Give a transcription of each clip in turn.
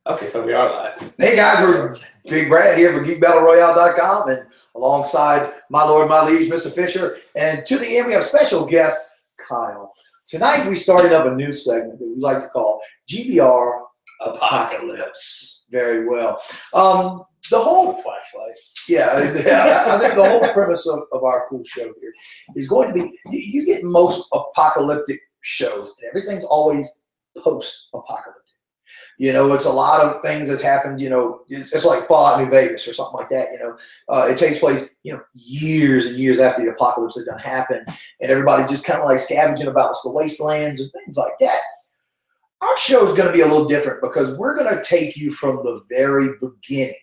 Okay, so we are live. Hey guys, we're Big Brad here for GeekBattleRoyale.com, and alongside my lord, my liege, Mr. Fisher, and to the end we have special guest Kyle. Tonight we started up a new segment that we like to call GBR Apocalypse. Very well. The whole flashlight. Yeah, I think the whole premise of our cool show here is going to be you get most apocalyptic shows, and everything's always post-apocalyptic. You know, it's a lot of things that's happened, you know, it's like Fallout New Vegas or something like that, you know. It takes place, you know, years and years after the apocalypse had done happened, and everybody just kind of like scavenging about the wastelands and things like that. Our show is going to be a little different because we're going to take you from the very beginning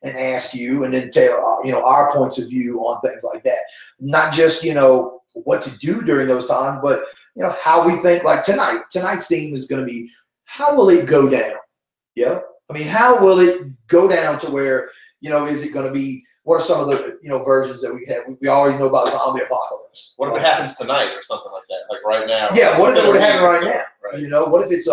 and ask you and then tell, you know, our points of view on things like that. Not just, you know, what to do during those times, but, you know, how we think, like tonight. Tonight's theme is going to be, how will it go down? Yeah. I mean, how will it go down to where, you know, is it going to be, what are some of the, you know, versions that we have? We always know about zombie apocalypse. What if it happens tonight or something like that? Like right now? Yeah, what if it would happen right now? Right. You know, what if it's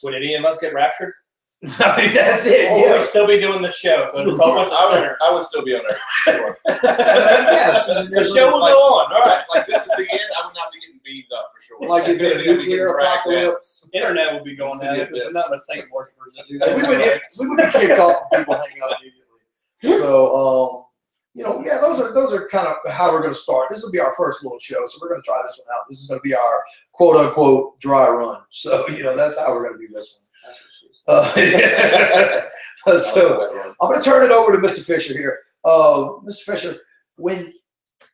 Would any of us get raptured? I mean, that's it. Or Yeah. would we still be doing the show? But it's all much I would still be on there. Sure. Yes. The show will go on. All right. Like this is the end. I would not be getting beamed up for sure. Like, is it a nuclear apocalypse? Internet will be going down. It's not the same worshippers that do that. We would get kicked off and people hang out immediately. So, you know, yeah, those are kind of how we're going to start. This will be our first little show, so we're going to try this one out. This is going to be our quote unquote dry run. So, you know, that's how we're going to do this one. So I'm going to turn it over to Mr. Fisher here. Mr. Fisher, when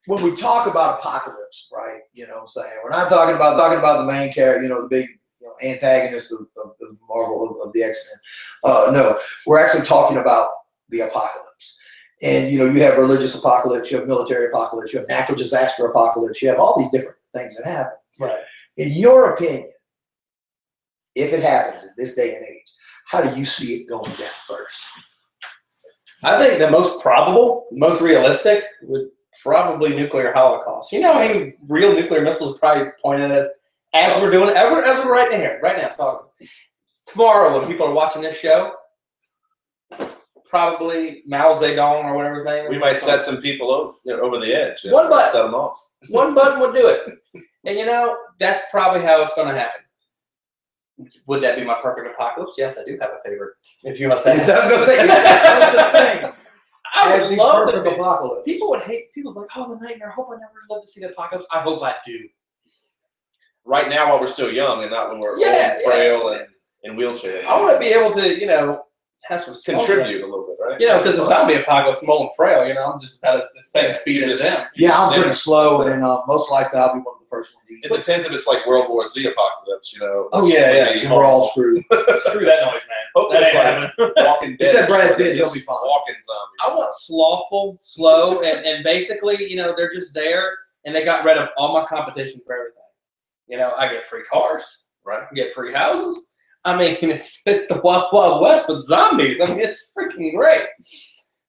we talk about apocalypse, right? You know what I'm saying? We're not talking about the main character, you know, the big, you know, antagonist of Marvel, of the X-Men. No, we're actually talking about the apocalypse. And, you know, you have religious apocalypse, you have military apocalypse, you have natural disaster apocalypse, you have all these different things that happen. Right. In your opinion, if it happens in this day and age, how do you see it going down first? I think the most probable, most realistic would probably nuclear holocaust. You know, I mean, real nuclear missiles probably pointed at us as we're doing it, as we're right here, right now, talking. Tomorrow, when people are watching this show, probably Mao Zedong or whatever his name is. We might set some people over the edge. One button. Set them off. One button would do it. And, you know, that's probably how it's going to happen. Would that be my perfect apocalypse? Yes, I do have a favorite. If you must ask. I was going to say, that's the thing. I would love the apocalypse. People would hate. People's like, oh, the nightmare. I hope I never live to see the apocalypse. I hope I do. Right now, while we're still young, and not when we're old and frail and in wheelchairs. I want to be able to, you know, have some contribute a little bit, right? You know, because the zombie apocalypse, I'm old and frail. You know, I'm just about the same speed as them. Yeah, I'm pretty slow, and most likely I'll be one of the first ones. It depends if it's like World War Z apocalypse, you know. Oh yeah, yeah. We're all screwed. Screw that noise, man. Hopefully it's like Walking Dead. He said Brad Pitt, he'll be fine. Walking zombies. I want slothful, slow, and basically, you know, they're just there, and they got rid of all my competition for everything. You know, I get free cars, right? I get free houses. I mean, it's the Wild Wild West with zombies. I mean, it's freaking great.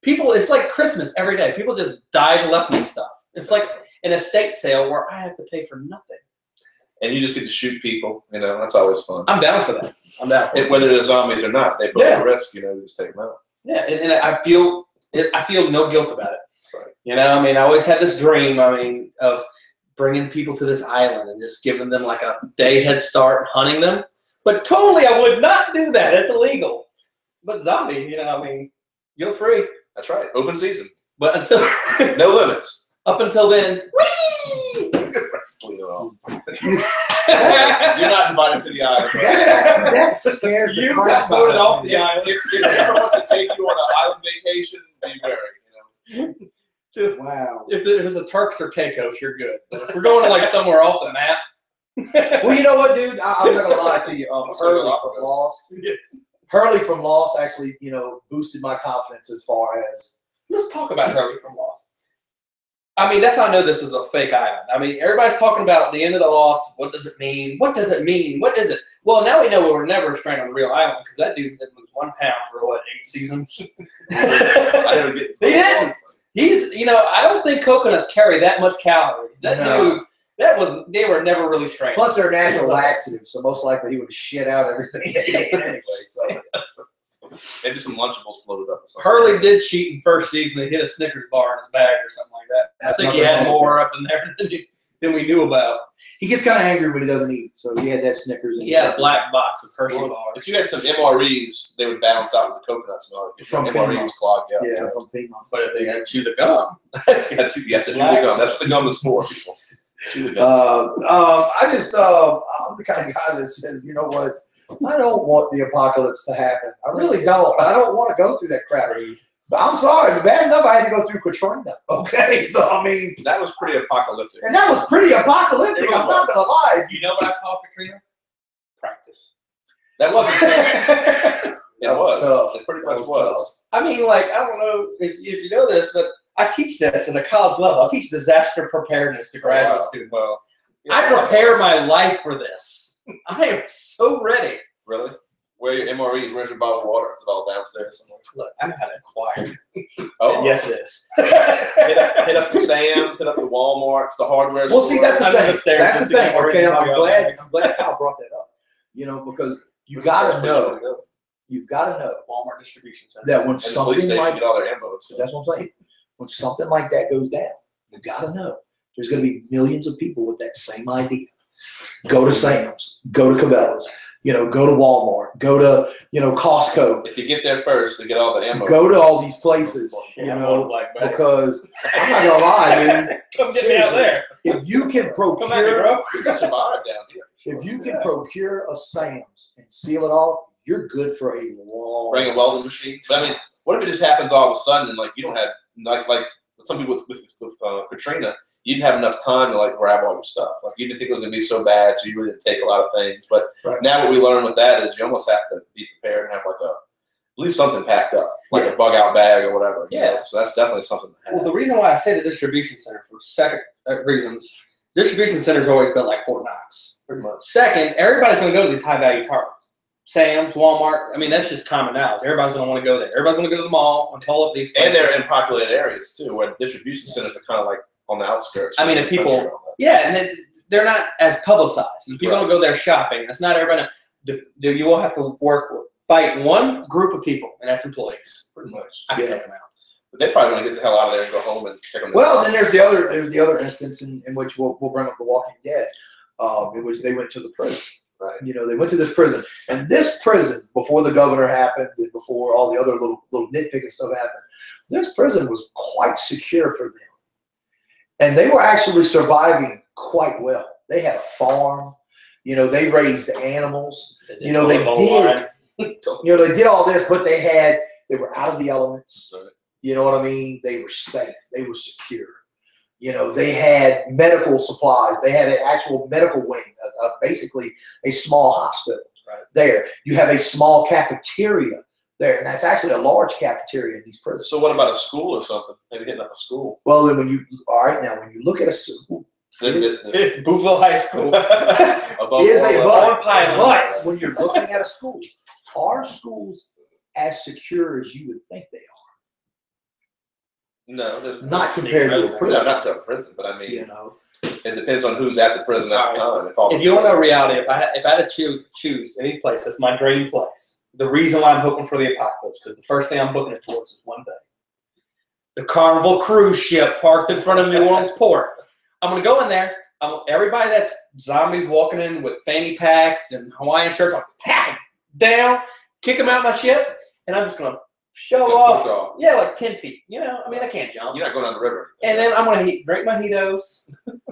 People, it's like Christmas every day. People just died and left me stuff. It's like an estate sale where I have to pay for nothing. And you just get to shoot people. You know, that's always fun. I'm down for that. I'm down for it. Whether they're zombies or not, they put the risk. You know, you just take them out. Yeah, and I feel no guilt about it. Right. You know, I mean, I always had this dream. I mean, of bringing people to this island and just giving them like a day head start, hunting them. But totally, I would not do that. It's illegal. But zombie, you know, I mean, you're free. That's right. Open season. But until no limits. Up until then, whee! You're not invited to the island. That scared you got voted off the island. If anyone wants to take you on an island vacation, be wary. You know. Wow. If it was a Turks or Caicos, you're good. But if we're going to like somewhere off the map. Well, you know what, dude? I'm not gonna lie to you. Hurley from Lost. Hurley from Lost actually, you know, boosted my confidence as far as. Let's talk about Hurley from Lost. I mean, that's how I know this is a fake island. I mean, everybody's talking about the end of the Lost. What does it mean? What does it mean? What is it? Well, now we know we were never stranded on a real island because that dude didn't lose 1 pound for what, 8 seasons. I never get. He didn't. He's, you know, I don't think coconuts carry that much calories. That dude. They were never really stranded. Plus, they're natural laxatives, so most likely he would shit out everything anyway. So. Maybe some Lunchables floated up or something. Hurley did cheat in first season. He hit a Snickers bar in his bag or something like that. I think he had more up in there than we knew about. He gets kind of angry when he doesn't eat, so he had that Snickers. He had a black box of Hershey bars. If you had some MREs, they would balance out with the coconut smell. From MREs clogged, yeah, from FEMA. But if they had to chew the gum, you have to chew the gum. That's what the gum is for, people. Chew the gum. I'm the kind of guy that says, you know what? I don't want the apocalypse to happen. I really don't. I don't want to go through that crap. But I'm sorry, bad enough I had to go through Katrina. Okay, so I mean, that was pretty apocalyptic. And that was pretty apocalyptic. I'm not gonna lie. You know what I call Katrina? Practice. That wasn't. That was tough. It pretty much was. I mean, like, I don't know if you know this, but I teach this at a college level. I teach disaster preparedness to graduate students. Well, I prepare my life for this. I am so ready. Really? Where are your MREs? Where's your bottled water? It's all downstairs somewhere. Look, I know how to acquire. Oh, and yes, it is. hit up the Sam's, hit up the Walmarts, the hardware. Well, see, that's the thing. That's the thing. Okay, I'm glad Kyle brought that up. You know, because you got to know. You've got to know Walmart distribution center. that when and something the police station like get all their ammo. that's what I'm saying. When something like that goes down, you got to know there's going to be millions of people with that same idea. Go to Sam's. Go to Cabela's. You know, go to Walmart, go to, you know, Costco. If you get there first, to get all the ammo. Go to all these places, you know, because I'm not gonna lie, dude. Come get me out there. If you can procure, come at me, bro. You can survive down here. If you can procure a Sam's and seal it off, you're good for a long. Bring a welding machine. But I mean, what if it just happens all of a sudden and like you don't have like some people with Katrina. You didn't have enough time to like grab all your stuff. Like you didn't think it was gonna be so bad, so you really didn't take a lot of things. But now what we learned with that is you almost have to be prepared and have like at least something packed up, like a bug out bag or whatever. Yeah. You know? So that's definitely something to have. Well, the reason why I say the distribution center for second reasons, distribution centers always built like Fort Knox. Pretty much. Second, everybody's gonna go to these high value targets. Sam's, Walmart. I mean, that's just common knowledge. Everybody's going to want to go there. Everybody's going to go to the mall and pull up these places. And they're in populated areas too, where distribution centers are kind of like on the outskirts. I mean, if people, yeah, and they're not as publicized. And people don't go there shopping. It's not everybody. You will have to fight one group of people, and that's employees. Pretty much. I can take them out. But they probably want to get the hell out of there and go home and check them. Well, then there's the other instance in which we'll bring up The Walking Dead, in which they went to the prison. Right. You know, they went to this prison, and this prison, before the governor happened, and before all the other little nitpicking stuff happened, this prison was quite secure for them, and they were actually surviving quite well. They had a farm, you know, they raised animals, you know, they did, you know, they did all this, but they were out of the elements. Right. You know what I mean? They were safe. They were secure. You know, they had medical supplies. They had an actual medical wing, basically a small hospital there. You have a small cafeteria there, and that's actually a large cafeteria in these prisons. So what about a school or something? Maybe hitting up a school. Well, then when you look at a school, Boothville High School is a but when you're looking at a school, are schools as secure as you would think they are? No, there's not compared to a prison. No, not to a prison, but I mean, you know, it depends on who's at the prison at the time. If you want to know reality, if I had to choose any place, that's my dream place. The reason why I'm hoping for the apocalypse, because the first thing I'm booking it towards is one thing: the Carnival cruise ship parked in front of New Orleans port. I'm gonna go in there. Everybody that's zombies walking in with fanny packs and Hawaiian shirts, I'll pack them down, kick them out my ship, and I'm just gonna show off. Yeah, like 10 feet. You know, I mean, I can't jump. You're not going down the river. And then I'm going to drink mojitos,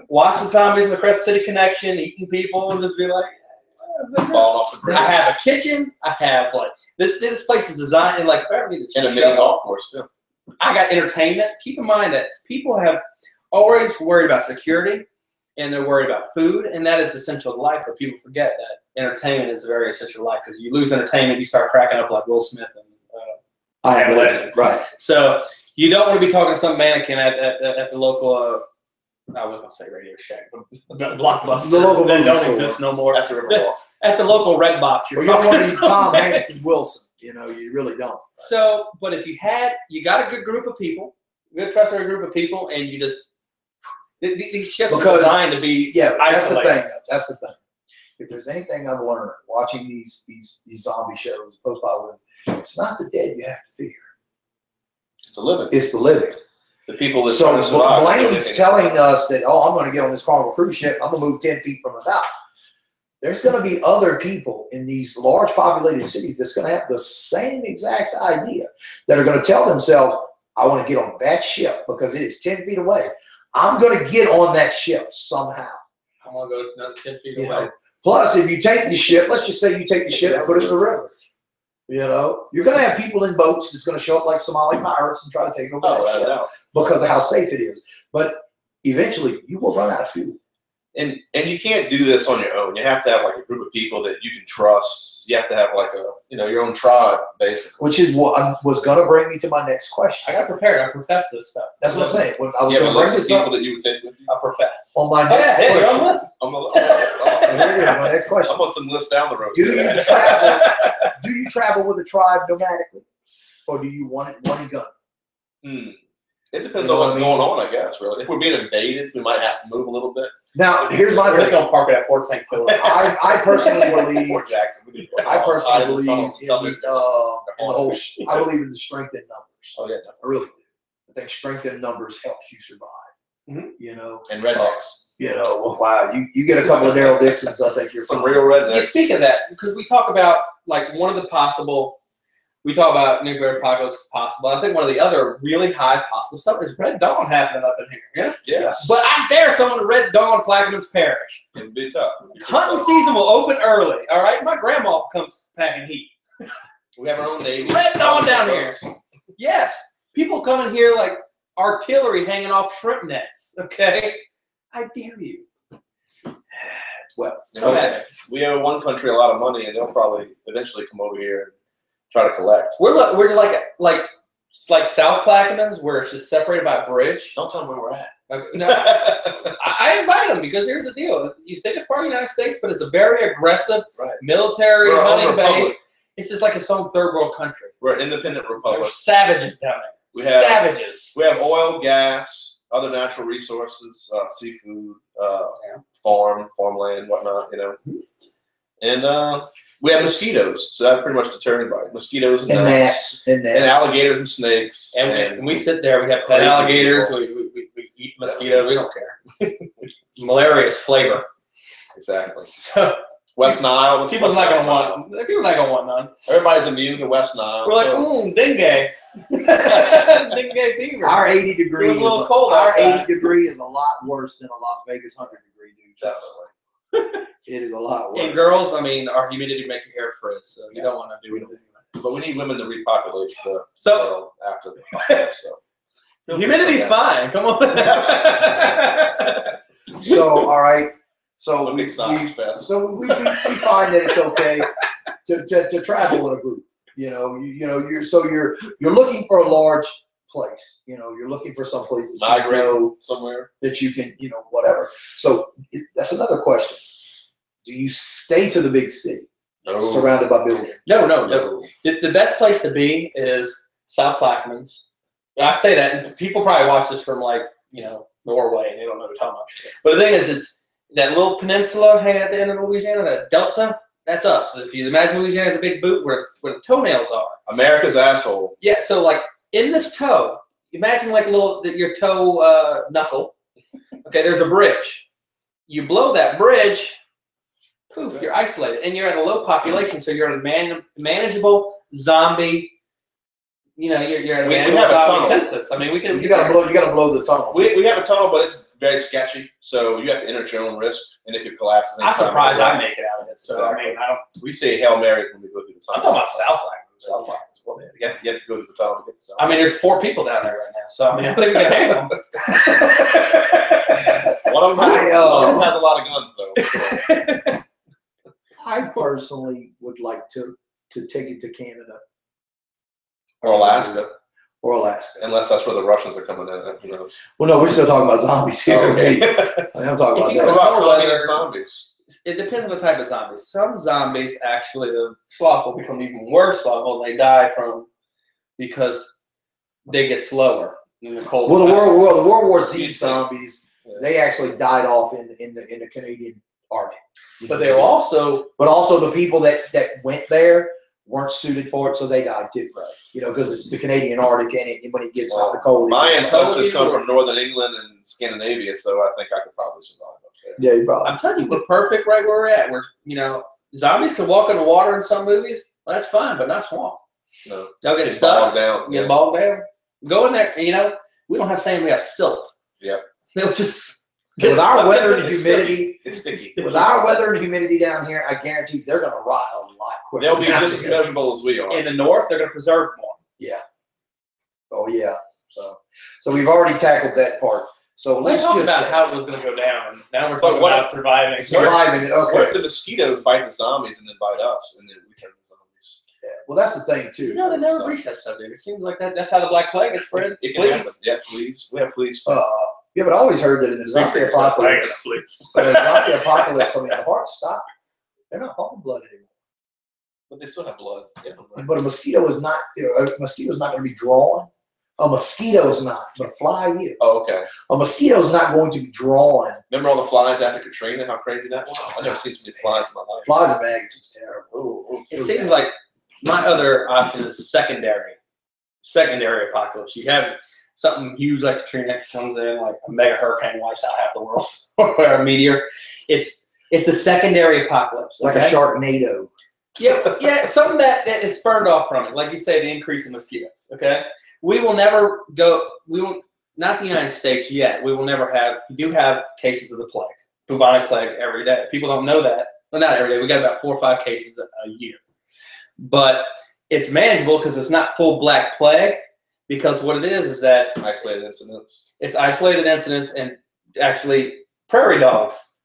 watch the zombies in the Crescent City Connection, eating people, and just be like, falling off the bridge. I have a kitchen. I have, like, this place is designed, and, like, if I ever need to and a mini golf course, too. I got entertainment. Keep in mind that people have always worried about security, and they're worried about food, and that is essential to life, but people forget that entertainment is very essential to life, because you lose entertainment, you start cracking up like Will Smith and I am legend. Right. So you don't want to be talking to some mannequin at the local. I was going to say Radio Shack, but Blockbuster. The local that don't exist no more. At the Riverwalk. At the local Red Box. Well, you don't want to be Tom Hanks and Wilson. You know, you really don't. So, but if you got a good group of people, a good trustworthy group of people, and you just these ships are designed to be isolated. That's the thing. That's the thing. if there's anything I've learned watching these zombie shows, post-apocalyptic, it's not the dead you have to fear. It's the living. It's the living. The people that So trying to survive. Blaine's telling us that, oh, I'm going to get on this Carnival cruise ship. I'm going to move 10 feet from the dock. There's going to be other people in these large populated cities that's going to have the same exact idea, that are going to tell themselves, I want to get on that ship because it is 10 feet away. I'm going to get on that ship somehow. I'm going to go another 10 feet You away. know? Plus, if you take the ship, let's just say you take the ship and put it in the river. You know, you're going to have people in boats that's going to show up like Somali pirates and try to take over that ship because of how safe it is. But eventually, you will run out of fuel. And you can't do this on your own. You have to have like a group of people that you can trust. You have to have like your own tribe, basically. Which is what was going to bring me to my next question. I got prepared. I profess this stuff. That's what I'm saying. When I was You have a going to bring list of this people up that you would take with you. I profess. on my next Hey, you're on question. the list. That's awesome. Here it is, my next question. I'm on some list down the road. Do you travel? Do you travel with a tribe nomadically, or do you want it one and gun? It depends on what's going on, I guess. Really, if we're being invaded, we might have to move a little bit. Now, here's my We're just thing. going to park it at Fort St. Philip. I personally believe. Fort Jackson. I personally believe in the the whole. I believe in the strength in numbers. Oh yeah, I really do. I think strength in numbers helps you survive. Mm-hmm. You know, and rednecks. You know, well, wow, you get a couple of Daryl Dixons, I think you're Some fine. real rednecks. Yeah, speak of that, because we talk about like one of the possible. We talk about nuclear apocalypse possible. I think one of the other really high possible stuff is Red Dawn happening up in here. Yeah. Yes. But I dare someone to Red Dawn Plaquemines Parish. It'd be tough. Hunting season will open early. All right, my grandma comes packing heat. We have our own Navy. Red Dawn down here. Yes, people come in here like artillery hanging off shrimp nets. Okay, I dare you. Well, Come at it. We owe one country a lot of money, and they'll probably eventually come over here and try to collect. We're like South Plaquemines, where it's just separated by a bridge. Don't tell them where we're at. Okay, no, I invite them because here's the deal. You think it's part of the United States, but it's a very aggressive military We're a hunting republic. base. It's just like its own third world country. We're an independent republic. There's savages down there. Savages. We have oil, gas, other natural resources, seafood, farmland, whatnot. You know, and we have mosquitoes, so that pretty much deter anybody. Mosquitoes and gnats, and alligators and snakes. And we sit there. We have pet alligators. We eat mosquitoes. We don't care. Malaria is flavor. Exactly. So West Nile. people's not gonna want none. Everybody's immune to West Nile. We're like, dengue. Dengue fever. our 80 degree It was a little is cold our outside. 80 degree is a lot worse than a Las Vegas 100 degree, dude. Definitely. It is a lot worse. And girls, I mean, our humidity make your hair frizz, so you don't want to do it. But we need women to repopulate the So world after the apocalypse. So humidity's fine. Come on. So, all right. So Look we at Sausage Fest. find that it's okay to travel in a group. You're looking for a large place. You're looking for some place that you know somewhere that you can, whatever. So that's another question. Do you stay to the big city, surrounded by buildings? No. The best place to be is South Plaquemines. I say that, and people probably watch this from Norway, and they don't know what we're talking about. But the thing is, it's that little peninsula hanging at the end of Louisiana, that delta. That's us. If you imagine Louisiana as a big boot where the toenails are. America's asshole. Yeah. So like in this toe, imagine like your toe knuckle. Okay, there's a bridge. You blow that bridge, poof, you're isolated, and you're at a low population, so you're at a manageable zombie. You're at a manageable zombie census. I mean, You gotta blow the tunnel. We have a tunnel, but it's very sketchy, so you have to enter at your own risk, and it could collapse. I'm surprised I make it out of it. So Exactly. I mean, I don't. We say Hail Mary when we go through the tunnel. I'm talking about South Plaquemines. South Plaquemines. Well, you have to go through the tunnel to get the South. I mean, there's 4 people down there right now, so I mean, I think we can handle them. One of them has a lot of guns, though. I personally would like to take it to Canada Or Alaska. Unless that's where the Russians are coming in. Who knows? Well, no, we're still talking about zombies here. Okay. I'm talking If about you that. go What about Cold weather. communist zombies? It depends on the type of zombies. Some zombies, actually, the sloth will become even worse slothful, and they die because they get slower in the cold. Well, the World War Z You zombies, they actually died off in the Canadian Arctic. But they were also, but also the people that went there weren't suited for it, so they died too. right. You know, because it's the Canadian Arctic, and when it gets out the cold. My ancestors come from northern England and Scandinavia, so I think I could probably survive up there. Yeah, you probably. I'm telling you, we're perfect right where we're at. We're, you know, zombies can walk in the water in some movies. Well, that's fine, but not swamp. No, They'll get Get stuck, bogged down. get bogged down. Go in there, you know. We don't have sand, we have silt. Yep. They'll just With our weather and It's humidity, It's sticky. with our weather and humidity down here, I guarantee they're going to rot a lot quicker. They'll be just as miserable as we are. in the north. They're going to preserve more. Yeah. Oh yeah. So we've already tackled that part. So Let's let's talk just about how it was going to go down. And now we're But talking what about if- surviving. surviving it. What Okay. if the mosquitoes bite the zombies and then bite us, and then we turn into zombies? Yeah. Well, that's the thing too. You know, they never reached that subject. It seems like that's how the Black Plague gets spread. It can happen. Yeah, fleas. We have fleas. Yeah, but I always heard that in the zombie apocalypse, the zombie apocalypse, I mean, the hearts stop. They're not pumping blood anymore. But they still have blood. Yeah, But a mosquito is not. A mosquito's not going to be drawn. A mosquito's not, but a fly is. Oh, okay. A mosquito's not going to be drawn. Remember all the flies after Katrina? How crazy that was? I've never seen so many flies in my life. Flies and maggots was terrible. Ooh, It seems like my other option is secondary apocalypse. You have something huge like Katrina comes in, like a mega hurricane wipes out half the world, or a meteor. It's the secondary apocalypse, like okay? a Sharknado. Yeah, something that is spurned off from it, like you say, the increase in mosquitoes. Okay, we will never go. We will not the United States yet. We will never have. We do have cases of the plague, bubonic plague, every day. People don't know that. Well, not every day. We got about 4 or 5 cases a year, but it's manageable because it's not full Black Plague. Because what it is that Isolated incidents. it's isolated incidents, and actually prairie dogs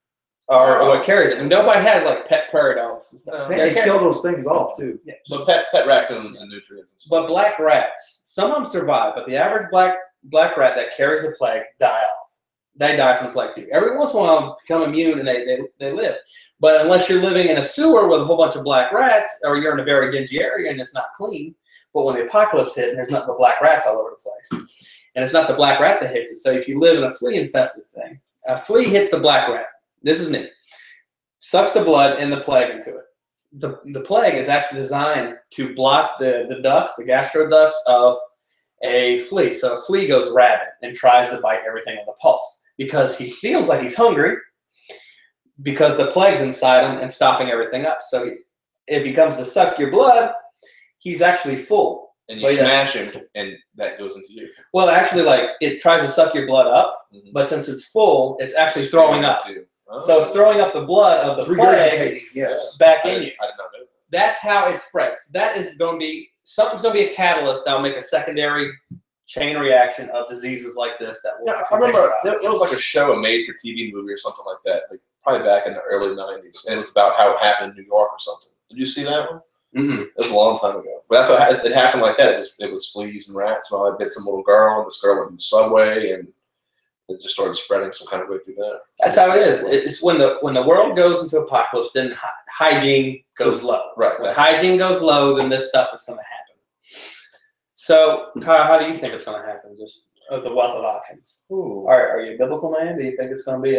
are what carries it. And nobody has like pet prairie dogs. And stuff. Man, They're they kill those things off too. Yeah. But pet raccoons and nutrients. And stuff. But black rats, some of them survive, but the average black rat that carries the plague die off. They die from the plague too. Every once in a while, become immune and they live. But unless you're living in a sewer with a whole bunch of black rats, or you're in a very dingy area and it's not clean, but when the apocalypse hit, there's nothing but black rats all over the place. And it's not the black rat that hits it. So if you live in a flea-infested thing, a flea hits the black rat. This is new. Sucks the blood and the plague into it. The plague is actually designed to block the ducts, the gastroducts of a flea. So a flea goes rabid and tries to bite everything on the pulse because he feels like he's hungry because the plague's inside him and stopping everything up. So if he comes to suck your blood, he's actually full. And you smash him, and that goes into you. Well, actually, like, it tries to suck your blood up, but since it's full, it's actually throwing up. Oh. So it's throwing up the blood of the plague yes. back in you. I did not know that. That's how it spreads. That is going to be, something's going to be a catalyst that'll make a secondary chain reaction of diseases like this. That will Yeah, I remember there was like a show, a made-for-TV movie or something like that, like probably back in the early 90s, and it was about how it happened in New York or something. Did you see that one? Mm-hmm. It was a long time ago. But that's what it happened like that. It was fleas and rats. Well, I bit some little girl, and this girl went to the subway, and it just started spreading some kind of way through there. That's how it is. It's when the world goes into apocalypse, then hygiene goes low. Right. When hygiene goes low, then this stuff is going to happen. So, Kyle, how do you think it's going to happen? Just the wealth of options. Are you a biblical man? Do you think it's going to be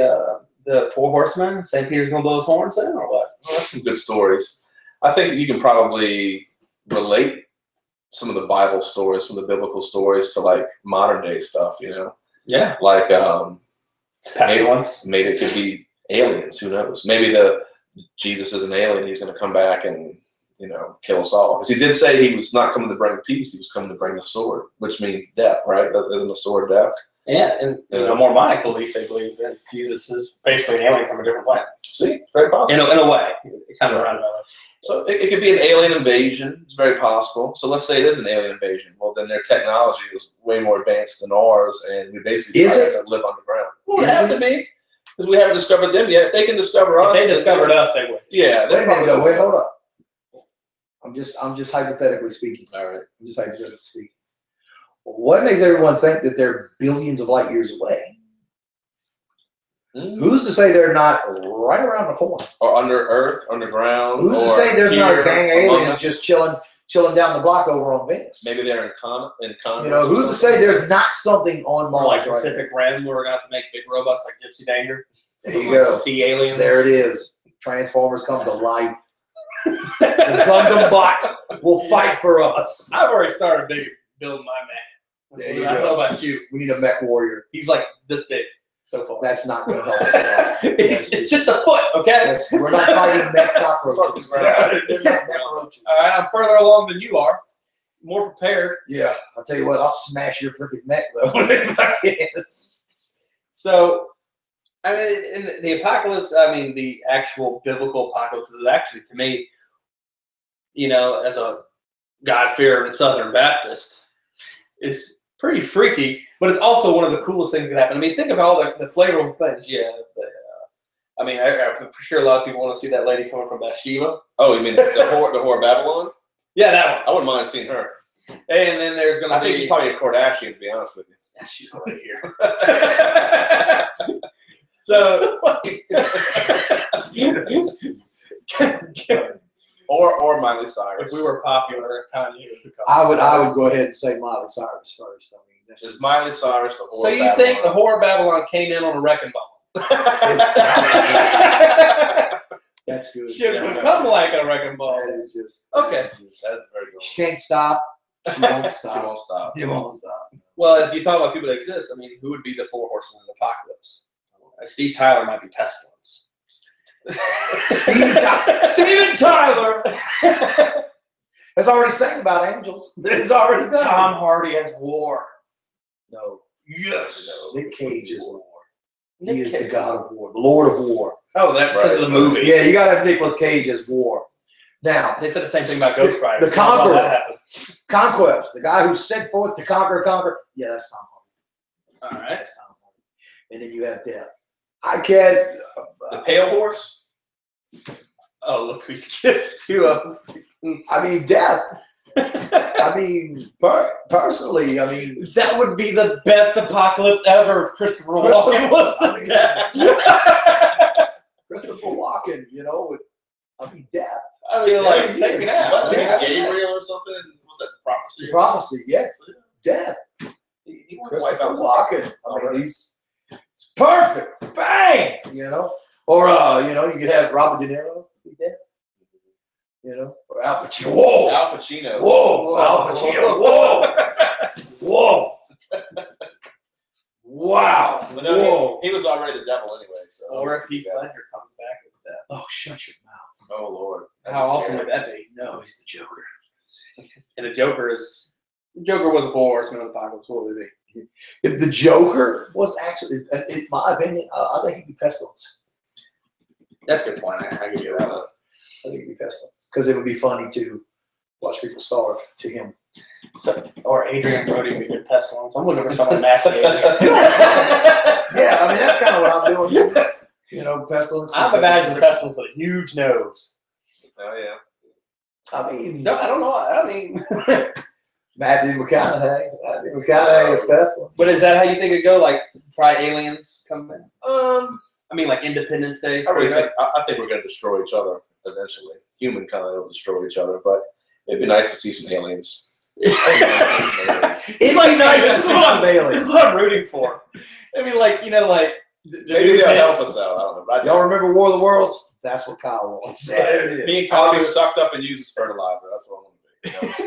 the 4 horsemen? St. Peter's going to blow his horn soon, or what? Well, that's some good stories. I think that you can probably relate some of the Bible stories, some of the biblical stories to like modern day stuff, you know? Yeah. Like Pestilence. maybe it could be aliens, who knows? Maybe Jesus is an alien, he's gonna come back and, you know, kill us all. Because he did say he was not coming to bring peace, he was coming to bring the sword, which means death, right? Isn't the sword death? Yeah, and the Mormonic belief, they believe that Jesus is basically an alien from a different planet. See, it's very possible. In a way, it kind of roundabout. So it could be an alien invasion. It's very possible. So let's say it is an alien invasion. Well, then their technology is way more advanced than ours, and we basically have to live underground. Well, it has to be, because we haven't discovered them yet. If they can discover us. If they discovered us, they would. Yeah. Wait a minute, though. Wait, hold up. I'm just hypothetically speaking. All right. I'm just hypothetically speaking. What makes everyone think that they're billions of light years away? Who's to say they're not right around the corner? Or under earth, underground. Who's to say there's not a gang of aliens just chilling down the block over on Venus? Maybe they're in Congress. You know, who's to say there's not something on Mars? Like right Pacific Rim, where we're going to have to make big robots like Gypsy Danger. There you go. Sea aliens. There it is. Transformers come to life. The Gundam bots will fight for us. I've already started building my mech. There you I don't go. know about you. We need a mech warrior. He's like this big so far. That's not going to help us out. It's just a foot, okay? We're not fighting mech cockroaches. They're not mech roaches. All right, I'm further along than you are. More prepared. Yeah, I'll tell you what. I'll smash your freaking mech though. So, I mean, in the apocalypse, I mean, the actual biblical apocalypse is actually, to me, you know, as a God-fearing Southern Baptist, is pretty freaky, but it's also one of the coolest things that happen. I mean, think of all the flavorful things. Yeah, I mean, I'm sure a lot of people want to see that lady coming from Bathsheba. Oh, you mean the whore Babylon? Yeah, that one. I wouldn't mind seeing her. And then there's going to be... I think she's probably a Kardashian, to be honest with you. Yeah, she's already here. So... or Miley Cyrus. If we were popular, Kanye would become... I would go ahead and say Miley Cyrus first. I mean, that's Is Miley Cyrus the whore So you Babylon? think the whore of Babylon came in on a wrecking ball? That's good. She would become like a wrecking ball. That is just Okay. That's very good. She can't stop. She won't She stop. won't stop. She won't stop. Well, if you talk about people that exist, I mean, who would be the four horsemen of the apocalypse? Steve Tyler might be pestilence. Steven Tyler Has already sang about angels. It's already done. Tom Hardy as war. No. Yes. No. Nick Cage is war. Nick He is the Cage. god of war, the lord of war. Oh, that because of the movie. Yeah, you gotta have Nicolas Cage as war. Now, They said the same thing about Ghost Rider. The Conqueror. That happened. Conquest, the guy who sent forth to conquer. Yeah, that's Tom Hardy. All right. That's Tom Hardy. And then you have Death. I can't. The Pale Horse? Oh, look who's skipped to I mean, Death. I mean, personally, I mean, that would be the best apocalypse ever. Christopher Walken was the death. Christopher Walken, you know, I mean, Death. I mean, like, take me out. Wasn't Yeah. it Gabriel or something? Was that Prophecy? Prophecy, yes. Death. He wanted to wipe Christopher out Walken. I mean, he's perfect. Bang! You know? Or, you know, you could have Robert De Niro be dead. You know? Or Al Pacino. Whoa! Al Pacino. Whoa! Al Pacino. Whoa! Whoa! Wow! But no, Whoa! he was already the devil anyway. So. Or if Heath Ledger comes back as death. Oh, shut your mouth. Oh Lord. How awesome would that be? No, he's the Joker. And the Joker was a four horseman of the apocalypse. What would it be? If the Joker was actually, in my opinion, I think he'd be Pestilence. That's a good point. I give you that one. I think he'd be Pestilence. Because it would be funny to watch people starve to him. So, or Adrian Brody would be good pestilence. I'm looking for someone massive. Yeah, I mean, that's kind of what I'm doing too. You know, Pestilence. I'm imagining pestilence with a huge nose. Oh yeah. I mean, No, I don't know. I mean, Matthew McConaughey. Matthew McConaughey is Pestilence. but is that how you think it'd go? Like, try aliens come in? I I mean, like Independence Day. really think I think we're going to destroy each other eventually. Humankind will destroy each other, but it'd be nice to see some aliens. It'd be nice to see some This aliens. is what I'm rooting for. I mean, like, you know, like Maybe they'll help us out. I don't know. But Y'all remember War of the Worlds? That's what Kyle wants. There it is. Me and I want Kyle. to be sucked up and used as fertilizer. That's what I want to be. No, I'm just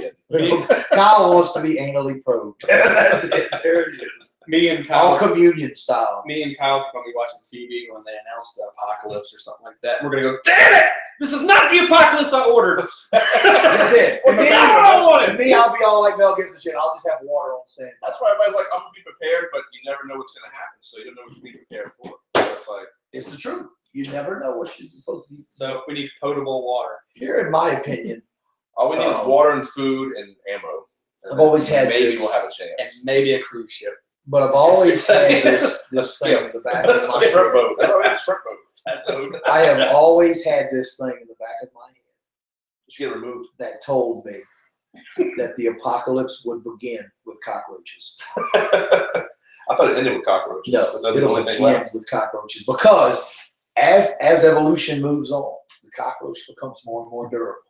kidding. Kyle wants to be anally probed. That's it. There it is. Me and All Kyle. communion style. Me and Kyle are going to be watching TV when they announce the apocalypse or something like that. And we're going to go, damn it! This is not the apocalypse I ordered. That's it. What's And me, that what I wanted? and me, I'll be all like Mel Gibson shit. I'll just have water on stand. That's why everybody's like, I'm going to be prepared, but you never know what's going to happen. So you don't know what you're being prepared for. So it's like, It's the truth. You never know what you're supposed to be. So if we need potable water. Here, in my opinion, all we need is water and food and ammo. And I've always had maybe this- we'll have a And chance. maybe a cruise ship. but I've always had this thing in the back of That's my a shrimp head. boat. That's always a shrimp boat. I have always had this thing in the back of my head You should get removed. that told me that the apocalypse would begin with cockroaches. I thought it ended with cockroaches. No, Was that the it'll only thing begin left? with cockroaches because as evolution moves on, the cockroach becomes more and more durable.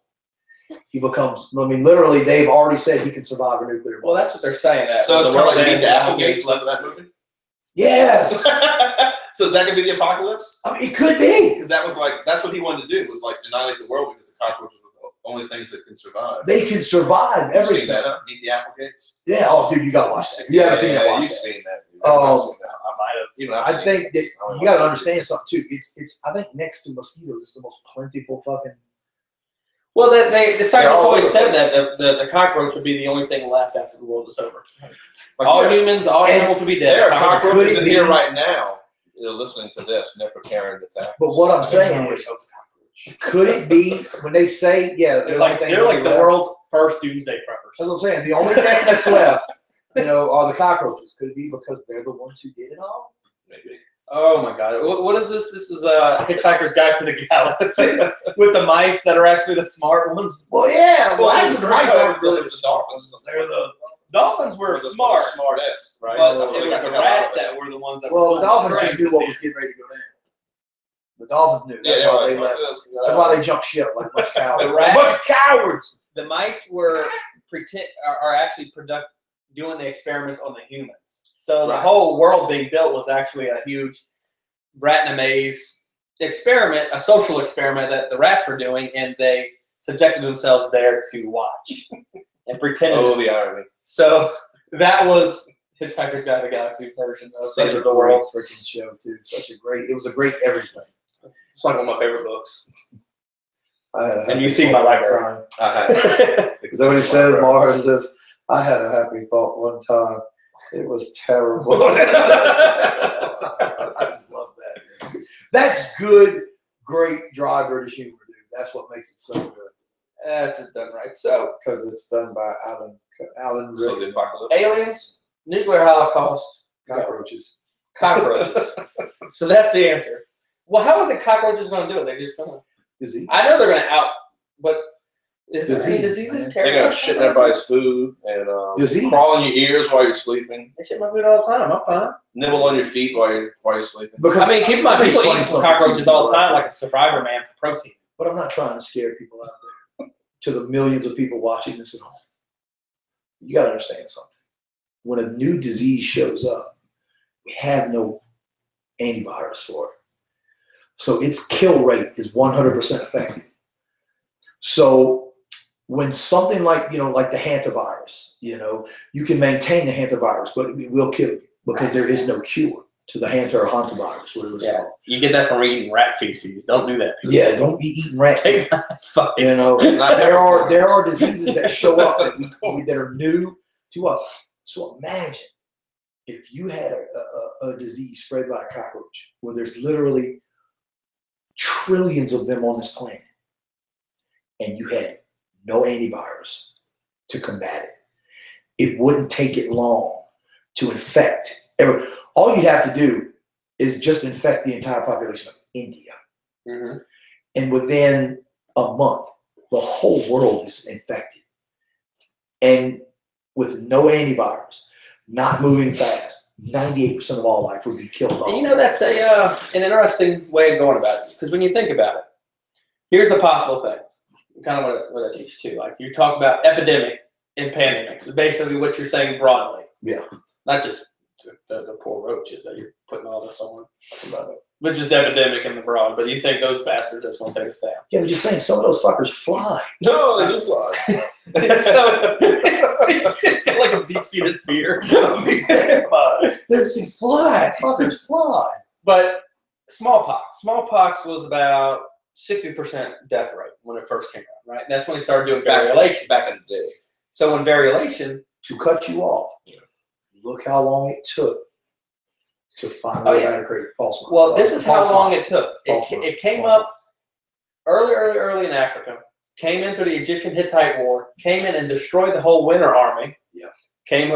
He becomes, I mean, literally, they've already said he can survive a nuclear Well, bomb. that's what they're saying. That So it's the kind of world like Meet ends the and Applegates Gates left of that movie? Yes! So is that gonna be the apocalypse? I mean, it could be. Because that's what he wanted to do, was like annihilate the world because the cockroaches were the only things that can survive. They can survive You've everything. seen that, huh? Meet the Applegates? Yeah. Oh, dude, you gotta watch that. You haven't seen that? You've seen that. Dude. Oh, I might have. You know, I think that you gotta understand something too. It's. I think next to mosquitoes, it's the most plentiful fucking. Well, the scientists always said that the cockroach would be the only thing left after the world is over. Like, all humans, all animals will be dead. There are cockroaches in here right now. They're listening to this and they're preparing to attack. But what I'm saying is, could it be when they say, they're like the world's first doomsday preppers? That's what I'm saying. The only thing that's left, are the cockroaches. Could it be because they're the ones who did it all? Maybe. Oh my God! What is this? This is Hitchhiker's Guide to the Galaxy with the mice that are actually the smart ones. Well, yeah. Well, actually, the mice aren't really the dolphins. The dolphins were smart. Smartest, right? But it was the rats that were the ones that. Well, the dolphins just knew what was getting ready to go down. The dolphins knew. That's why they left. That's why they jumped ship like a bunch of cowards. A bunch of cowards. The mice were actually doing the experiments on the humans. So the whole world being built was actually a huge rat in a maze experiment, a social experiment that the rats were doing, and they subjected themselves there to watch and pretend. Oh, the irony. So that was Hitchhiker's Guide to the Galaxy version of Such a the world. freaking show, too. It was a great everything. It's like one of my favorite books. And you see my library. Is that what he says? Mars says, I had a happy thought one time. It was terrible. I just love that. That's good, great, dry British humor, dude. That's what makes it so good. That's done right. So, because it's done by Alan So Rick. the apocalypse. aliens, nuclear holocaust, Cockroaches. cockroaches. So that's the answer. Well, how are the cockroaches going to do it? They're just going to. Disease. I know they're going to out, but is there any Disease, diseases? They're gonna shit in everybody's food and Disease. crawl in your ears while you're sleeping. They shit my food all the time. I'm fine. Nibble on your feet while you're sleeping. Because I mean, keep in mind, let me people explain eat something cockroaches to you all the about time, that. like a Survivor Man for protein. But I'm not trying to scare people out there. To the millions of people watching this at home, you got to understand something. When a new disease shows up, we have no antivirus for it. So its kill rate is 100% effective. So when something like the hantavirus, you can maintain the hantavirus, but it will kill you because there is no cure to the hanta or hantavirus, whatever it's called. You get that from eating rat feces. Don't do that. People. Yeah, don't be eating rat. Take my fucking. There are diseases that show up that are new to us. So imagine if you had a disease spread by a cockroach, where there's literally trillions of them on this planet, and you had no antivirus to combat it. It wouldn't take it long to infect. All you'd have to do is just infect the entire population of India. Mm-hmm. And within a month, the whole world is infected. And with no antivirus, not moving fast, 98% of all life would be killed off. And that's an interesting way of going about it. Because when you think about it, here's the possible things. Kind of what I teach too. Like you talk about epidemic and pandemics. Is basically what you're saying broadly. Yeah. Not just the poor roaches that you're putting all this on. But just epidemic in the broad. But you think those bastards that's going to take us down. Yeah, but just think, some of those fuckers fly. No, they do fly. So, like a deep-seated fear. There's these fuckers fly. But smallpox. Smallpox was about 60% death rate when it first came out, right? And that's when they started doing variolation. Back in the day. So when variolation... To cut you off, look how long it took to finally eradicate false. Well, this is how long it took. It came up early in Africa, came in through the Egyptian-Hittite War, came in and destroyed the whole Winter Army. Yeah. Came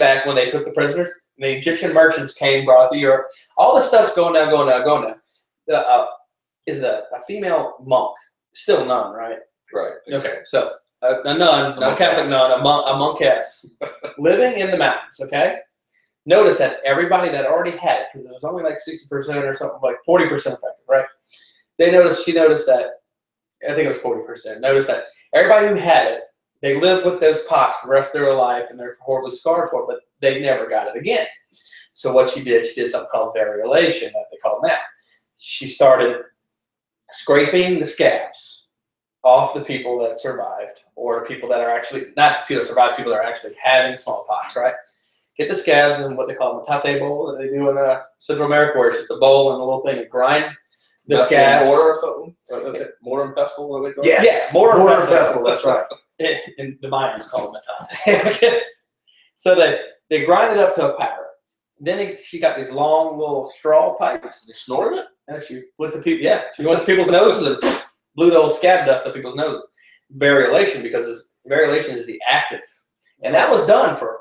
back when they took the prisoners. And the Egyptian merchants brought it to Europe. All this stuff's going down. Is a female monk, still nun, right? Right. Okay, so a nun, not a Catholic nun, a monkess, living in the mountains, okay? Notice that everybody that already had it, because it was only like 60% or something, like 40% effective, right? She noticed that, I think it was 40%, noticed that everybody who had it They lived with those pox for the rest of their life, and they're horribly scarred for it, but they never got it again. So what she did something called variolation, that they call it now. She started scraping the scabs off the people that survived, or people that are actually, not the people that survived, people that are actually having smallpox, right? Get the scabs in what they call a metate bowl that they do in Central America, where it's just a bowl and a little thing and grind the scabs. Mortar or something? Mortar and pestle, what they call Yeah, Yeah, mortar and pestle. that's right. And the Mayans call it metate, I guess. So they grind it up to a powder. Then she got these long little straw pipes. They snorted it? And she went to people, she went to people's noses and blew the old scab dust up people's noses. Variolation, because variolation is the active. And that was done for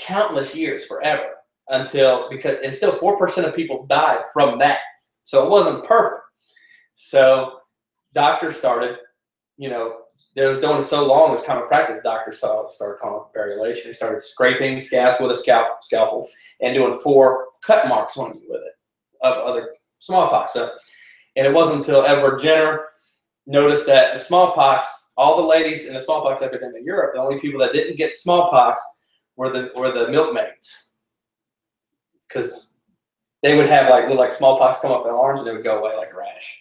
countless years, forever, and still 4% of people died from that. So it wasn't perfect. So doctors started, they were doing it so long, it was common practice. Doctors started calling it variolation. They started scraping scabs with a scalpel and doing 4 cut marks on you with it of other smallpox. So, and it wasn't until Edward Jenner noticed that the smallpox, all the ladies in the smallpox epidemic in Europe, the only people that didn't get smallpox were the milkmaids, because they would have little smallpox come up their arms and it would go away like a rash.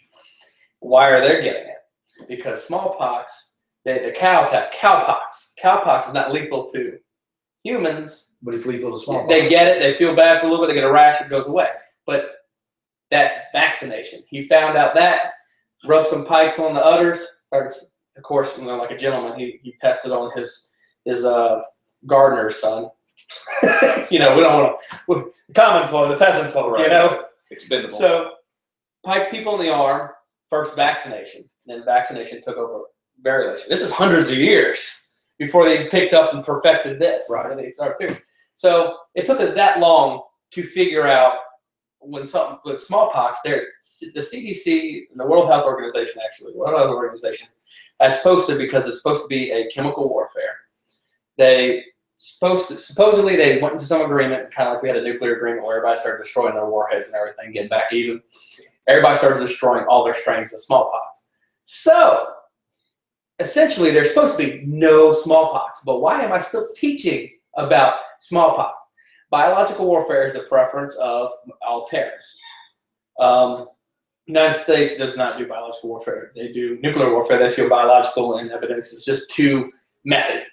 Why are they getting it? Because smallpox, the cows have cowpox. Cowpox is not lethal to humans, but it's lethal to smallpox. They get it, they feel bad for a little bit, they get a rash, it goes away. But that's vaccination. He found out that, rubbed some pikes on the udders. Of course, like a gentleman, he tested on his gardener's son. We don't want to, the common folk, the peasant folk, right. Expendable. So, pike people in the arm, first vaccination. Then vaccination took over variolation. This is hundreds of years before they picked up and perfected this. Right. They started figuring. So it took us that long to figure out when something with smallpox, the CDC, the World Health Organization, because it's supposed to be a chemical warfare. Supposedly they went into some agreement, kind of like we had a nuclear agreement where everybody started destroying their warheads and everything, getting back even. Everybody started destroying all their strains of smallpox. So essentially, there's supposed to be no smallpox. But why am I still teaching about smallpox? Biological warfare is the preference of all terrorists. United States does not do biological warfare. They do nuclear warfare. They feel biological and epidemics is just too messy.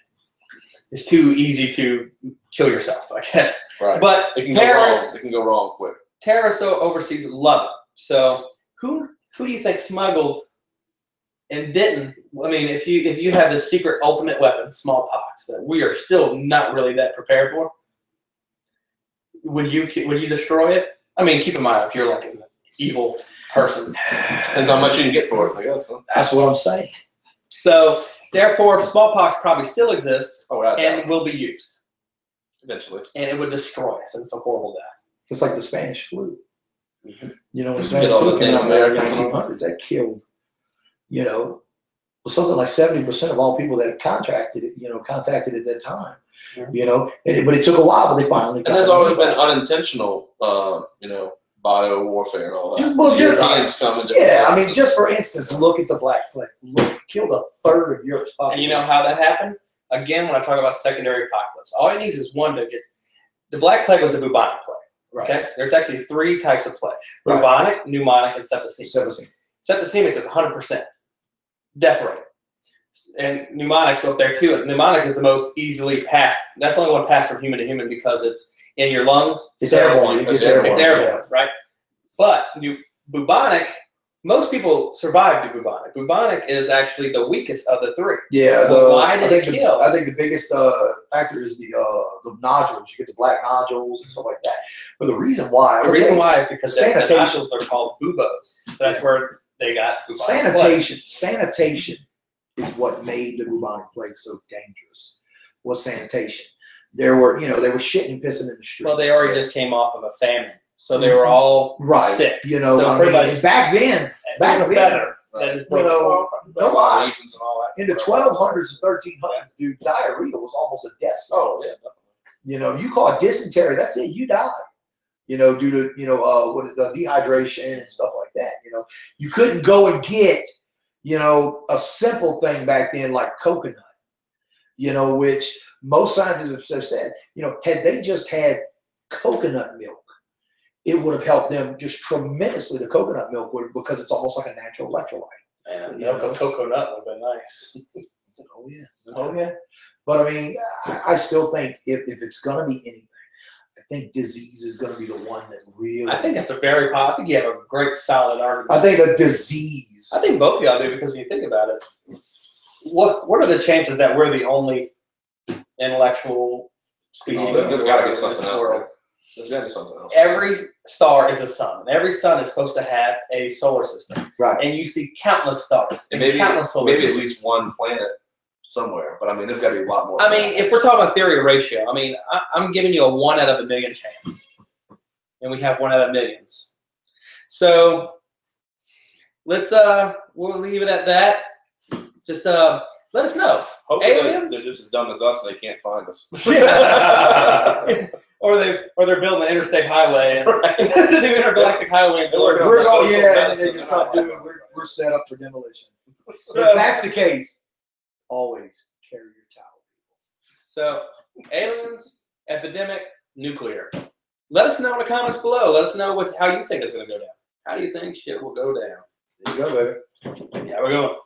It's too easy to kill yourself, I guess. Right. But it can go wrong quick. Terrorists overseas love it. So who do you think smuggled and didn't? I mean, if you have this secret ultimate weapon, smallpox, that we are still not really that prepared for, would you destroy it? I mean, keep in mind if you're like an evil person. Depends how much you can get for it, I guess. Huh? That's what I'm saying. So therefore, smallpox probably still exists and will be used eventually, and it would destroy us, and it's a horrible death. It's like the Spanish flu. Mm-hmm. The Spanish flu came out in the 1900s. That killed, something like 70% of all people that have contacted at that time. Mm-hmm. But it took a while, but they finally got it. And there's always been unintentional, bio warfare and all that. Europeans come in just for instance, look at the Black Plague. Killed a third of Europe's population. And you know how that happened? Again, when I talk about secondary apocalypse, all it needs is one to get. The Black Plague was the bubonic plague. Right. Okay, there's actually 3 types of plague: Right. bubonic, pneumonic, and septicemic. Septicemic is 100% death rate, and pneumonic's up there too. And pneumonic is the most easily passed. That's the only one passed from human to human because it's in your lungs. It's airborne. It's airborne, right? But bubonic, most people survive to bubonic. Bubonic is actually the weakest of the 3. Yeah. Why did it kill? I think the biggest factor is the nodules. You get the black nodules and stuff like that. But the reason why is because the nodules are called buboes. So that's where they got bubonic plague. Sanitation is what made the bubonic plague so dangerous. Was sanitation. There were, they were shitting and pissing in the streets. Well, they already just came off of a famine. So they were all sick. So back then, better. No lie. In the 1200s and 1300s, dude, diarrhea was almost a death sentence. Oh, yeah. You caught dysentery, that's it, you die. Due to the dehydration and stuff like that. You couldn't go and get a simple thing back then like coconut. You know, which most scientists have said, you know, had they just had coconut milk, it would have helped them just tremendously. The coconut milk would, because it's almost like a natural electrolyte. And milk of coconut would have been nice. Oh yeah, Oh yeah. But I mean, I still think if it's going to be anything, I think disease is going to be the one that really. I think that's a very. I think you have a great solid argument. I think a disease. I think both of y'all do, because when you think about it, what are the chances that we're the only intellectual species? There's got to be something else. There's got to be something else. Every star is a sun, and every sun is supposed to have a solar system. Right. And you see countless stars and countless solar systems. Maybe at least one planet somewhere, but I mean, there's got to be a lot more. I mean, if we're talking about theory of ratio, I mean, I'm giving you a 1 out of a million chance, and we have 1 out of millions. So let's we'll leave it at that. Just let us know. Hopefully aliens? they're just as dumb as us and they can't find us. Or they're building an interstate highway and the new intergalactic highway. We're just not doing. We're set up for demolition. So, if that's the case, always carry your towel. So, aliens, epidemic, nuclear. Let us know in the comments below. Let us know how you think it's going to go down. How do you think shit will go down? There you go, baby. Yeah, we're going.